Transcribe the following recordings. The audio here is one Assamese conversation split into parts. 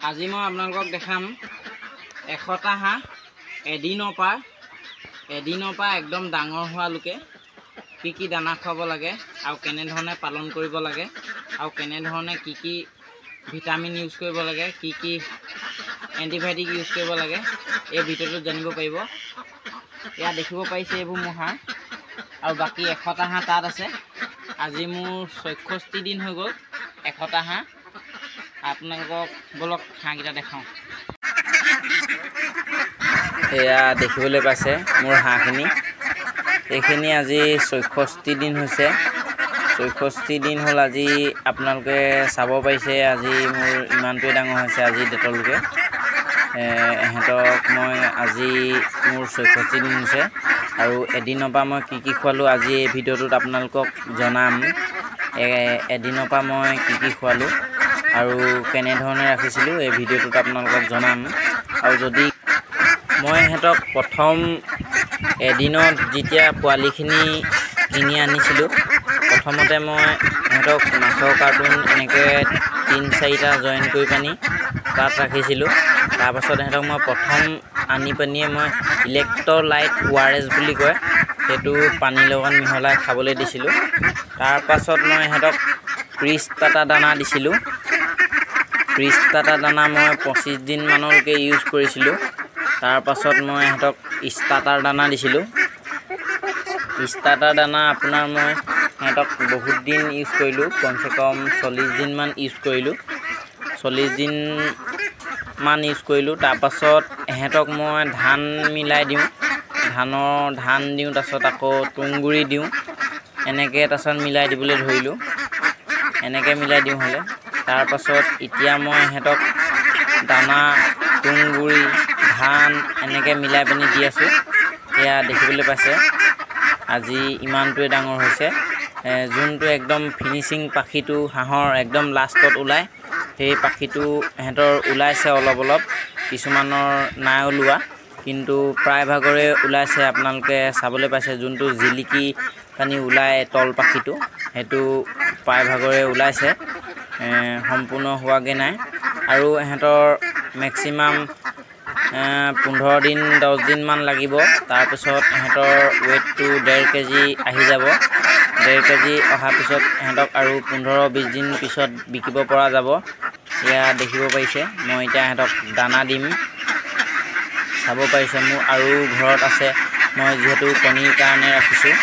আজি মই আপোনালোকক দেখাম 100টা হাঁহ এদিনৰ পৰা একদম ডাঙৰ হোৱালৈকে কি দানা খুৱাব লাগে আৰু কেনেধৰণে পালন কৰিব লাগে আৰু কেনেধৰণে কি ভিটামিন ইউজ কৰিব লাগে কি এন্টিবায়টিক ইউজ কৰিব লাগে এই ভিডিঅ'টোত জানিব পাৰিব। এয়া দেখিব পাৰিছে এইবোৰ মোৰ হাঁহ আৰু বাকী 100টা হাঁহ তাত আছে। আজি মোৰ 64 দিন হৈ গ'ল 100টা হাঁহ। আপোনালোকক বলক হাঁহকেইটা দেখাওঁ। এয়া দেখিবলৈ পাইছে মোৰ হাঁহখিনি। এইখিনি আজি 64 দিন হৈছে। 64 দিন হ'ল আজি আপোনালোকে চাব পাৰিছে। আজি মোৰ ইমানটোৱে ডাঙৰ হৈছে আজি ডেটলৈকে। এহেঁতক মই আজি মোৰ 64 দিন হৈছে আৰু এদিনৰ পৰা মই কি খোৱালোঁ আজি এই ভিডিঅ'টোত আপোনালোকক জনাম। এদিনৰ পৰা মই কি খোৱালোঁ আৰু কেনেধৰণে ৰাখিছিলোঁ এই ভিডিঅ'টোত আপোনালোকক জনাম। আৰু যদি মই ইহঁতক প্ৰথম এদিনত যেতিয়া পোৱালিখিনি কিনি আনিছিলোঁ, প্ৰথমতে মই ইহঁতক মাছৰ কাৰ্টুন এনেকৈ 3-4টা জইন কৰি পানি তাত ৰাখিছিলোঁ। তাৰপাছত ইহঁতক মই প্ৰথম আনি পানিয়ে মই ইলেক্ট্ৰলাইট ORS বুলি কয় সেইটো পানীৰ লগত মিহলাই খাবলৈ দিছিলোঁ। তাৰপাছত মই ইহঁতক প্ৰিষ্টাটা দানা দিছিলোঁ। প্ৰিষ্টাটা দানা মই 25 দিনমানলৈকে ইউজ কৰিছিলোঁ। তাৰপাছত মই ইহঁতক ষ্টাৰ্টাৰ দানা দিছিলোঁ। ষ্টাৰ্টাৰ দানা আপোনাৰ মই সিহঁতক বহুত দিন ইউজ কৰিলোঁ, কমচে কম 40 দিনমান ইউজ কৰিলোঁ। 40 দিনমান ইউজ কৰিলোঁ। তাৰপাছত ইহঁতক মই ধান মিলাই দিওঁ, ধান দিওঁ, তাৰপাছত আকৌ তুঁহগুৰি দিওঁ। এনেকৈ তাৰপাছত মিলাই দিবলৈ ধৰিলোঁ। এনেকৈ মিলাই দিওঁ হ'লে তাৰপাছত এতিয়া মই ইহঁতক দানা, তুঁহগুৰি, ধান এনেকৈ মিলাই পিনি দি আছোঁ। এয়া দেখিবলৈ পাইছে আজি ইমানটোৱে ডাঙৰ হৈছে। যোনটো একদম ফিনিচিং পাখিটো হাঁহৰ একদম লাষ্টত ওলায়, সেই পাখিটো ইহঁতৰ ওলাইছে অলপ। কিছুমানৰ নাই ওলোৱা, কিন্তু প্ৰায়ভাগৰে ওলাইছে। আপোনালোকে চাবলৈ পাইছে যোনটো জিলিকি পানী ওলায় তল পাখিটো, সেইটো প্ৰায়ভাগৰে ওলাইছে, সম্পূৰ্ণ হোৱাগৈ নাই। আৰু ইহঁতৰ মেক্সিমাম 15 দিন 10 দিনমান লাগিব। তাৰপিছত ইহঁতৰ ৱেইটটো 1.5 কেজি আহি যাব। 1.5 কেজি অহাৰ পিছত ইহঁতক আৰু 15-20 দিন পিছত বিকিব পৰা যাব। এয়া দেখিব পাৰিছে মই এতিয়া ইহঁতক দানা দিম। চাব পাৰিছে মোৰ আৰু ঘৰত আছে। মই যিহেতু কণীৰ কাৰণে ৰাখিছোঁ,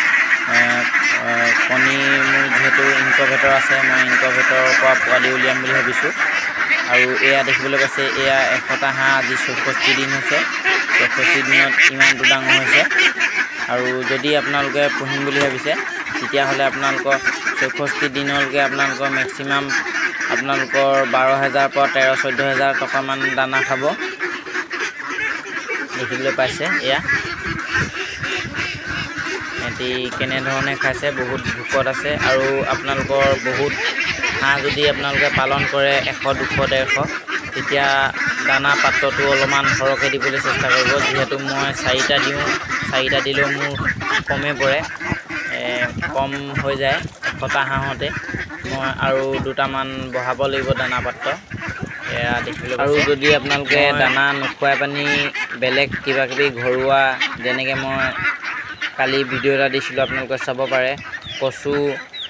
কণী মোৰ যিহেতু ইনকুবেটৰ আছে, মই ইনকুবেটৰৰ পৰা পোৱালি উলিয়াম বুলি ভাবিছোঁ। আৰু এয়া দেখিবলৈ পাইছে এয়া 100টা হাঁহ আজি 64 দিন হৈছে। 64 দিনত ইমানটো ডাঙৰ হৈছে। আৰু যদি আপোনালোকে পুহিম বুলি ভাবিছে তেতিয়াহ'লে আপোনালোকৰ 64 দিনলৈকে আপোনালোকৰ মেক্সিমাম আপোনালোকৰ 12,000 পৰা 13-14,000 টকামান দানা খাব। দেখিবলৈ পাইছে এয়া সিহঁতি কেনেধৰণে খাইছে, বহুত ভোকত আছে। আৰু আপোনালোকৰ বহুত হাঁহ যদি আপোনালোকে পালন কৰে 100, 200, 150, তেতিয়া দানা পাত্ৰটো অলপমান সৰহকৈ দিবলৈ চেষ্টা কৰিব। যিহেতু মই 4টা দিওঁ, 4টা দিলেও মোৰ কমেই পৰে, কম হৈ যায় 100টা হাঁহতে। মই আৰু 2টামান বঢ়াব লাগিব দানা পাত্ৰ। এয়া দেখিবলৈ আৰু যদি আপোনালোকে দানা নোখোৱাই পানি বেলেগ কিবাকিবি ঘৰুৱা, যেনেকৈ মই কালি ভিডিঅ' এটা দিছিলোঁ আপোনালোকে চাব পাৰে, কচু,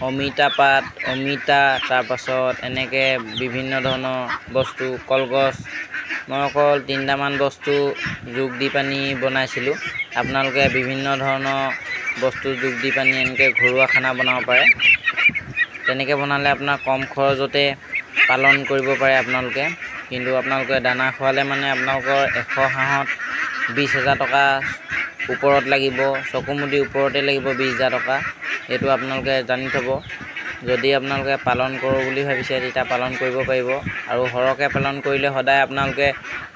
অমিতা পাত, অমিতা, তাৰপাছত এনেকৈ বিভিন্ন ধৰণৰ বস্তু, কলগছ, মই অকল 3টামান বস্তু যোগ দি পানি বনাইছিলোঁ। আপোনালোকে বিভিন্ন ধৰণৰ বস্তু যোগ দি পানি এনেকৈ ঘৰুৱা খানা বনাব পাৰে। তেনেকৈ বনালে আপোনাৰ কম খৰচতে পালন কৰিব পাৰে আপোনালোকে। কিন্তু আপোনালোকে দানা খোৱালে মানে আপোনালোকৰ 100 হাঁহত 20,000 টকা ওপৰত লাগিব, চকুমুদি ওপৰতে লাগিব 20,000 টকা। এইটো আপোনালোকে জানি থ'ব। যদি আপোনালোকে পালন কৰোঁ বুলি ভাবিছে তেতিয়া পালন কৰিব পাৰিব। আৰু সৰহকৈ পালন কৰিলে সদায় আপোনালোকে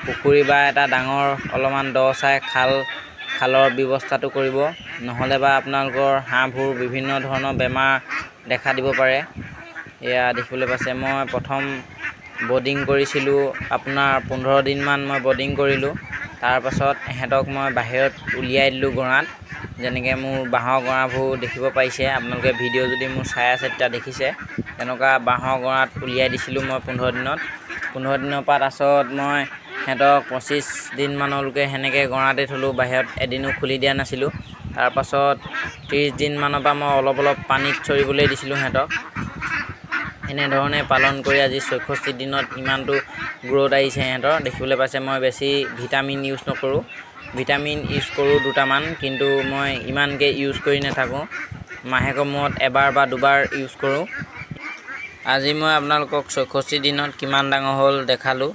পুখুৰী বা এটা ডাঙৰ অলপমান দ চাই খালৰ ব্যৱস্থাটো কৰিব। নহ'লে বা আপোনালোকৰ হাঁহবোৰ বিভিন্ন ধৰণৰ বেমাৰ দেখা দিব পাৰে। এয়া দেখিবলৈ পাইছে মই প্ৰথম বৰ্ডিং কৰিছিলোঁ আপোনাৰ 15 দিনমান মই বৰ্ডিং কৰিলোঁ। তাৰপাছত ইহঁতক মই বাহিৰত উলিয়াই দিলোঁ গঁৰালত। যেনেকৈ মোৰ বাঁহৰ গঁৰালবোৰ দেখিব পাৰিছে আপোনালোকে, ভিডিঅ' যদি মোৰ চাই আছে তেতিয়া দেখিছে। তেনেকুৱা বাঁহৰ গঁৰালত উলিয়াই দিছিলোঁ মই 15 দিনত। 15 দিনৰ পৰা পাছত মই সিহঁতক 25 দিন মানলৈকে সেনেকৈ গঁৰালতে থলোঁ, বাহিৰত এদিনো খুলি দিয়া নাছিলোঁ। তাৰপাছত 30 দিন মানৰ পৰা মই অলপ পানীত চৰিবলৈ দিছিলোঁ সিহঁতক। এনেধৰণে পালন কৰি আজি 64 দিনত ইমানটো গ্ৰ'থ আহিছে সিহঁতৰ, দেখিবলৈ পাইছে। মই বেছি ভিটামিন ইউজ নকৰোঁ, ভিটামিন ইউজ কৰোঁ দুটামান, কিন্তু মই ইমানকৈ ইউজ কৰি নাথাকোঁ, মাহেকৰ মূৰত এবাৰ বা দুবাৰ ইউজ কৰোঁ। আজি মই আপোনালোকক 64 দিনত কিমান ডাঙৰ হ'ল দেখালোঁ।